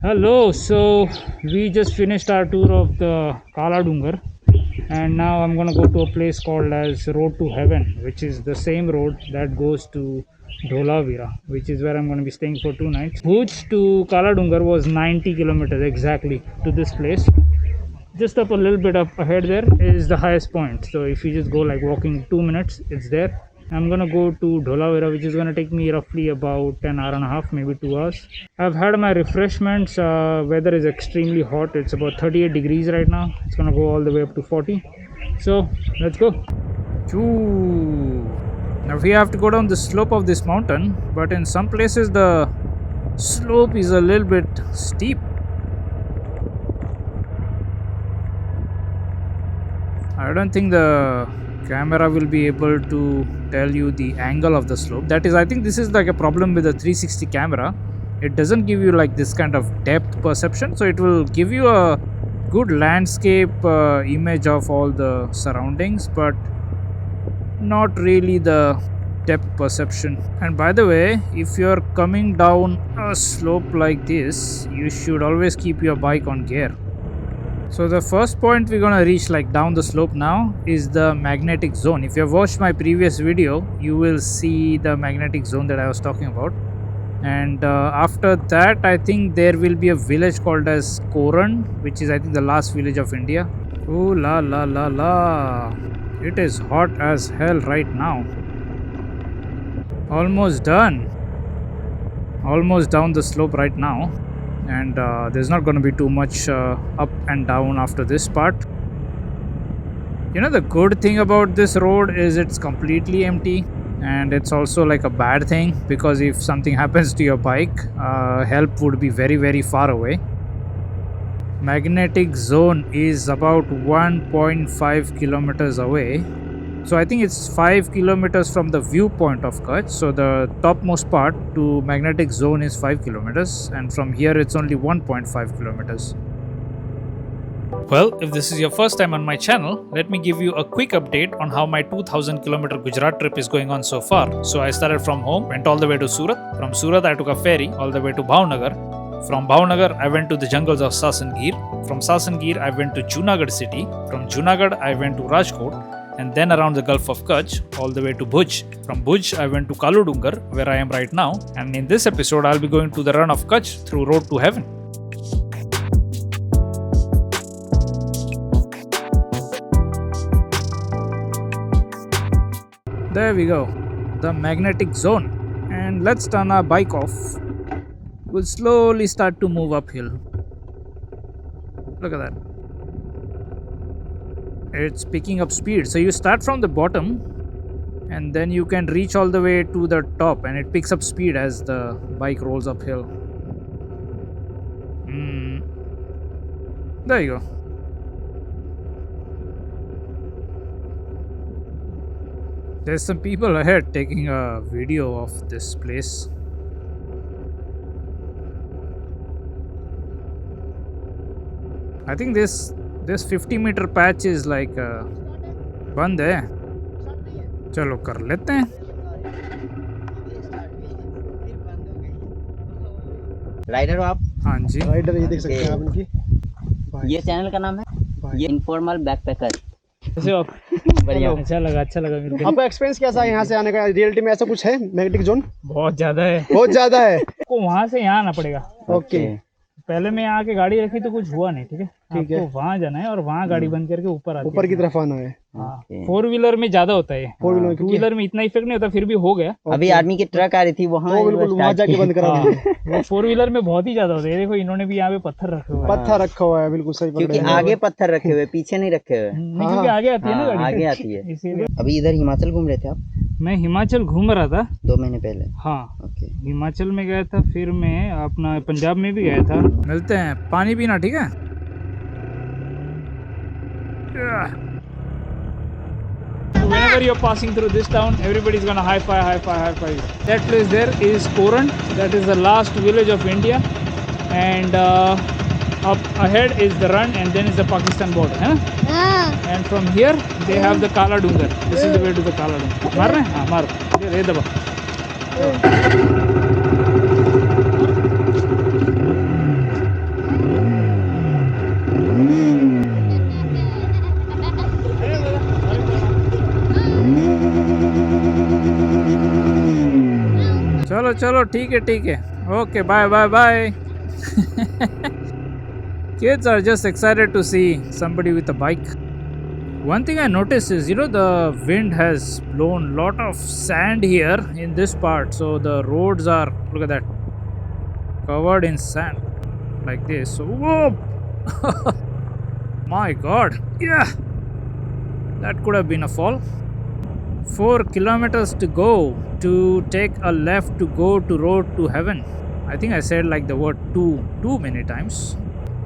Hello, so we just finished our tour of the Kalo Dungar, and now I'm gonna go to a place called as Road to Heaven, which is the same road that goes to Dholavira, which is where I'm gonna be staying for 2 nights. Bhuj to Kalo Dungar was 90 kilometers exactly to this place. Just up a little bit up ahead there is the highest point. So if you just go like walking 2 minutes, it's there. I'm gonna go to Dholavira, which is gonna take me roughly about an hour and a half, maybe 2 hours. I've had my refreshments. Weather is extremely hot. It's about 38 degrees right now. It's gonna go all the way up to 40. So let's go. Choo. Now we have to go down the slope of this mountain, but in some places the slope is a little bit steep. I don't think the camera will be able to tell you the angle of the slope. That is, I think this is like a problem with the 360 camera. It doesn't give you like this kind of depth perception, so it will give you a good landscape image of all the surroundings, but not really the depth perception. And by the way, if you're coming down a slope like this, you should always keep your bike on gear. So the first point we're gonna reach like down the slope now is the magnetic zone. If you have watched my previous video, you will see the magnetic zone that I was talking about. And after that, I think there will be a village called as Kuran, which is I think the last village of India. Oh la la la la! It is hot as hell right now. Almost done. Almost down the slope right now. And there's not going to be too much up and down after this part. You know, the good thing about this road is it's completely empty, and it's also like a bad thing because if something happens to your bike, help would be very very far away. Magnetic zone is about 1.5 kilometers away. So I think it's 5 kilometers from the viewpoint of Kutch. So the topmost part to magnetic zone is 5 kilometers, and from here it's only 1.5 kilometers. Well, if this is your first time on my channel, let me give you a quick update on how my 2000 kilometer Gujarat trip is going on so far. So I started from home, went all the way to Surat. From Surat I took a ferry all the way to Bhavnagar. From Bhavnagar I went to the jungles of Sasangir. From Sasangir I went to Junagadh city. From Junagadh I went to Rajkot, and then around the Gulf of Kutch all the way to Bhuj. From Bhuj I went to Kalo Dungar, where I am right now, and in this episode I'll be going to the Rann of Kutch through Road to Heaven. There we go, the magnetic zone, and let's turn our bike off. We'll slowly start to move uphill. Look at that. It's picking up speed. So you start from the bottom and then you can reach all the way to the top, and it picks up speed as the bike rolls uphill. There you go. There's some people ahead taking a video of this place. I think this 50-meter patch is like बंद है. चलो कर लेते हैं. Rider हो आप? हाँ जी. Rider ये देख सकते हैं आप इनकी. ये चैनल का नाम है ये इनफॉर्मल बैकपैकर. कैसे हो आप? बढ़िया. अच्छा लगा मेरे को. आपका एक्सपीरियंस कैसा है यहाँ से आने का? रियलिटी में ऐसा कुछ है मैग्नेटिक जोन? बहुत ज़्यादा है. बहुत ज़्यादा है. आपको वहाँ से यहाँ आना पड़ेगा. ओके. पहले मैं यहाँ आके गाड़ी रखी तो कुछ हुआ नहीं. ठीक है. आपको वहाँ जाना है और वहाँ गाड़ी बंद करके ऊपर की तरफ आना है. हाँ. 4 व्हीलर में ज्यादा होता है. 4 व्हीलर 2 व्हीलर में इतना इफेक्ट नहीं होता, फिर भी हो गया. अभी आर्मी की ट्रक आ रही थी वहाँ वहाँ जाके बंद करा. 4 व्हीलर में बहुत ही ज्यादा होता है. देखो इन्होंने भी यहाँ पे पत्थर रखे हुए. पत्थर रखा हुआ है. बिल्कुल सही. क्योंकि आगे पत्थर रखे हुए, पीछे नहीं रखे हुए. क्योंकि आगे आती है ना गाड़ी. आगे आती है इसीलिए. अभी इधर हिमाचल घूम रहे थे आप? मैं हिमाचल घूम रहा था 2 महीने पहले. हाँ. ओके. हिमाचल में गया था, फिर मैं अपना पंजाब में भी गया था. मिलते हैं. पानी पीना. ठीक है. Whenever you're passing through this town, everybody's gonna high five. That place there is Kuran. That is the last village of India, and up ahead is the Rann, and then is the Pakistan border. Huh? And from here they have the Kalo Dungar. This is the way to the Kalo Dungar. मार रहे हैं? हाँ मार. ये दबा. चलो ठीक है. Okay, bye. Kids are just excited to see somebody with a bike. One thing I noticed is, the wind has blown lot of sand here in this part. So the roads are, look at that, covered in sand like this. So, whoa! My God. Yeah. That could have been a fall. 4 kilometers to go to take a left to go to road to heaven. I think I said like the word too many times.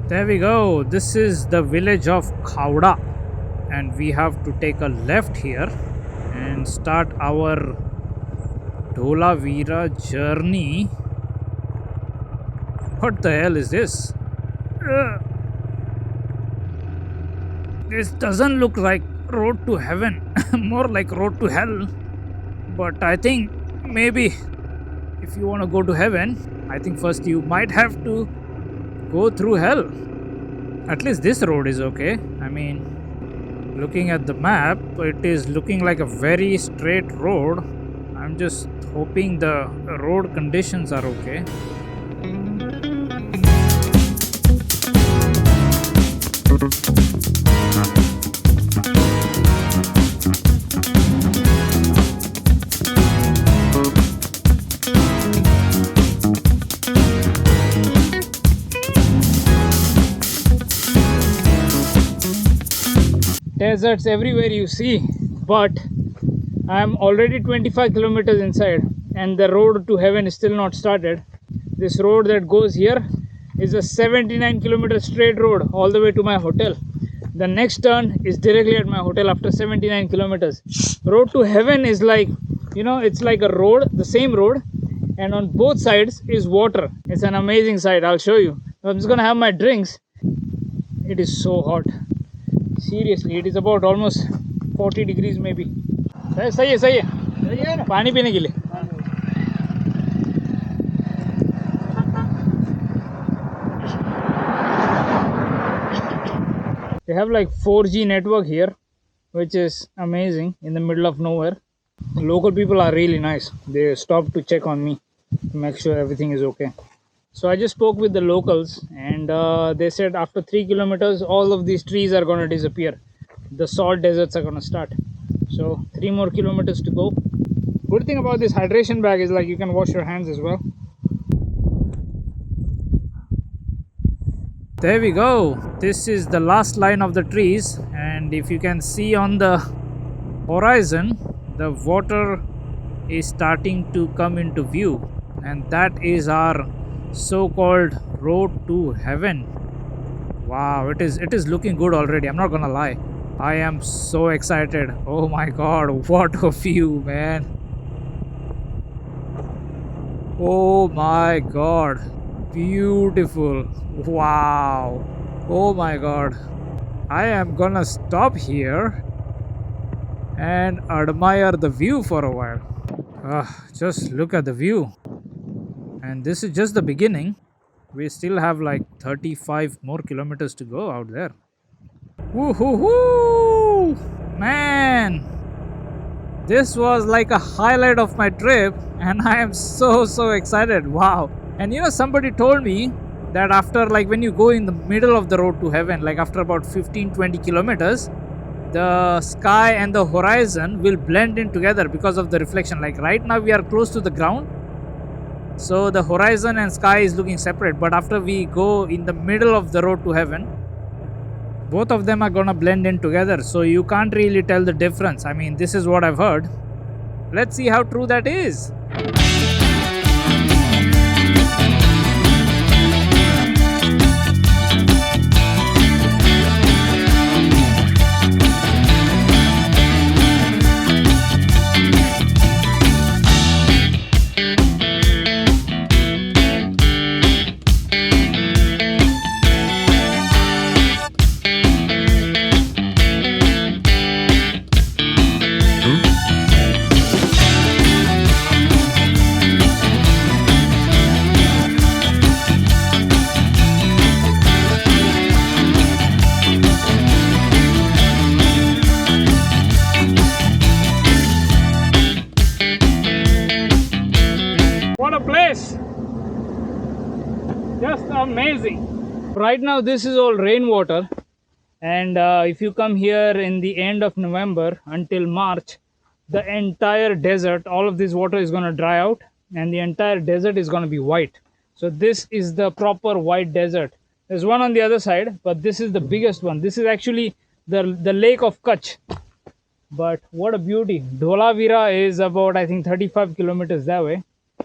There we go. This is the village of Khavda, and we have to take a left here and start our Dholavira journey. What the hell is this? This doesn't look like road to heaven, more like road to hell. But I think maybe if you want to go to heaven, I think first you might have to go through hell. At least this road is okay. I mean, looking at the map, it is looking like a very straight road. I'm just hoping the road conditions are okay. Deserts everywhere you see, but I'm already 25 kilometers inside and the road to heaven is still not started. This road that goes here is a 79 kilometer straight road all the way to my hotel. The next turn is directly at my hotel after 79 kilometers. Road to heaven is like, it's like a road, the same road, and on both sides is water. It's an amazing sight. I'll show you. I'm just gonna have my drinks. It is so hot. Seriously, it is about almost 40 degrees maybe. सही है पानी पीने के लिए. They have like 4G network here, which is amazing in the middle of nowhere. The local people are really nice. They stopped to check on me to make sure everything is okay. So I just spoke with the locals, and they said after 3 kilometers all of these trees are going to disappear. The salt deserts are going to start. So 3 more kilometers to go. Good thing about this hydration bag is like you can wash your hands as well. There we go. This is the last line of the trees, and if you can see on the horizon, the water is starting to come into view, and that is our so-called road to heaven. Wow, it is looking good already. I'm not gonna lie, I am so excited. Oh my God, what a view, man. Oh my God, beautiful. Wow. Oh my God, I am gonna stop here and admire the view for a while. Just look at the view. And this is just the beginning. We still have like 35 more kilometers to go out there. Woohoo! Man, this was like a highlight of my trip, and I am so excited. Wow. And somebody told me that after, like, when you go in the middle of the road to heaven, like after about 15-20 kilometers, the sky and the horizon will blend in together because of the reflection. Like right now we are close to the ground, so the horizon and sky is looking separate, but after we go in the middle of the road to heaven, both of them are gonna blend in together, so you can't really tell the difference. I mean, this is what I've heard. Let's see how true that is. amazing. Right now this is all rainwater, and if you come here in the end of November until March, the entire desert, all of this water is going to dry out, and the entire desert is going to be white. So this is the proper white desert. There's one on the other side, but this is the biggest one. This is actually the lake of Kutch. But what a beauty. Dholavira is about, I think, 35 kilometers that way.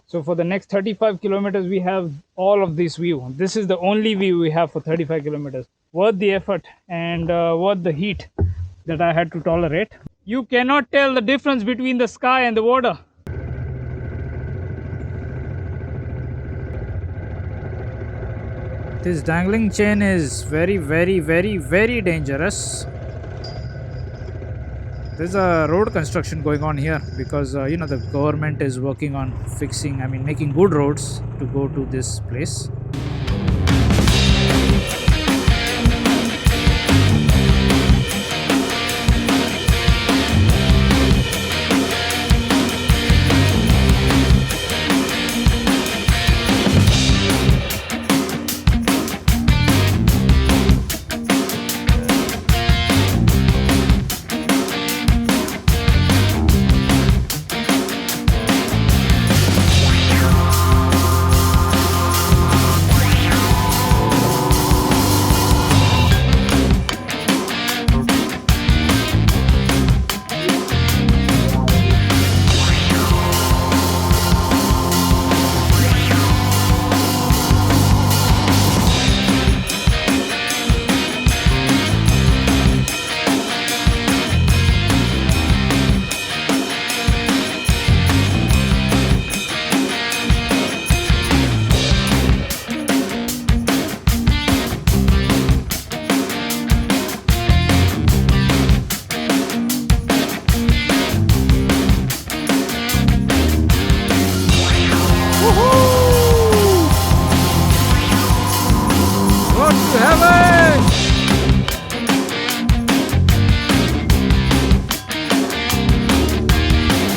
So for the next 35 kilometers, we have all of this view. This is the only view we have for 35 kilometers. Worth the effort and worth the heat that I had to tolerate. You cannot tell the difference between the sky and the water. This dangling chain is very, very, very, very dangerous. There's a road construction going on here because the government is working on making good roads to go to this place.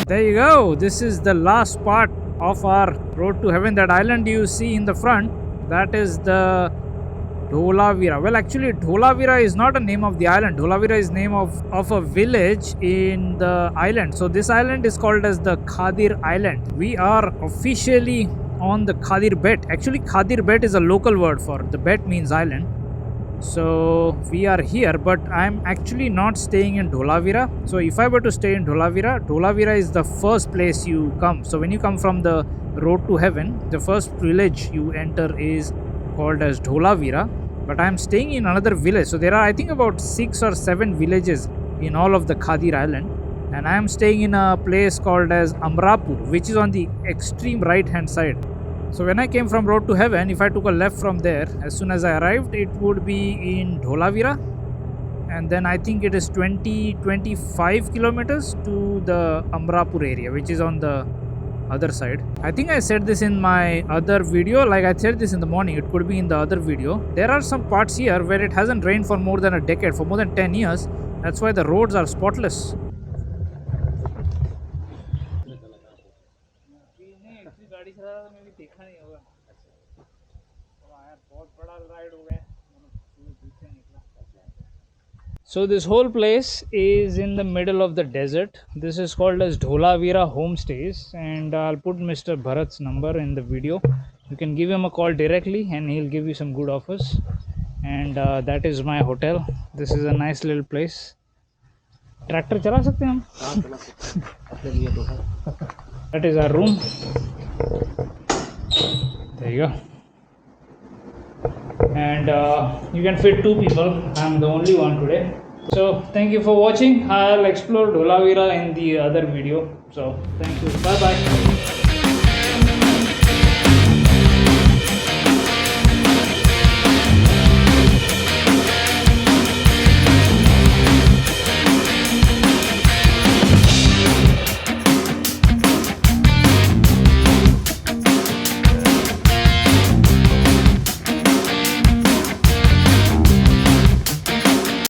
There you go. This is the last part of our road to heaven. That island you see in the front, that is the Dholavira. Well, actually, Dholavira is not a name of the island. Dholavira is name of a village in the island. So this island is called as the Khadir Island. We are officially on the Khadir Bet. Actually, Khadir Bet is a local word for the Bet means island. So we are here, but I'm actually not staying in Dholavira. So if I were to stay in Dholavira, Dholavira is the first place you come. So when you come from the road to heaven, the first village you enter is called as Dholavira. But I'm staying in another village. So there are, I think, about 6 or 7 villages in all of the Khadir Island. And I am staying in a place called as Amrapur, which is on the extreme right hand side. So when I came from road to heaven, if I took a left from there, as soon as I arrived, it would be in Dholavira. And then I think it is 20-25 kilometers to the Amrapur area, which is on the other side. I think I said this in my other video, like I said this in the morning, it could be in the other video. There are some parts here where it hasn't rained for more than a decade, for more than 10 years. That's why the roads are spotless. So this whole place is in the middle of the desert. This is called as Dholavira Homestays, and I'll put Mr. Bharat's number in the video. You can give him a call directly and he'll give you some good offers. And that is my hotel. This is a nice little place. Tractor चला सकते हैं हम? That is our room. There you go. And you can fit 2 people. I'm the only one today. So thank you for watching. I'll explore Dholavira in the other video. So thank you. Bye bye.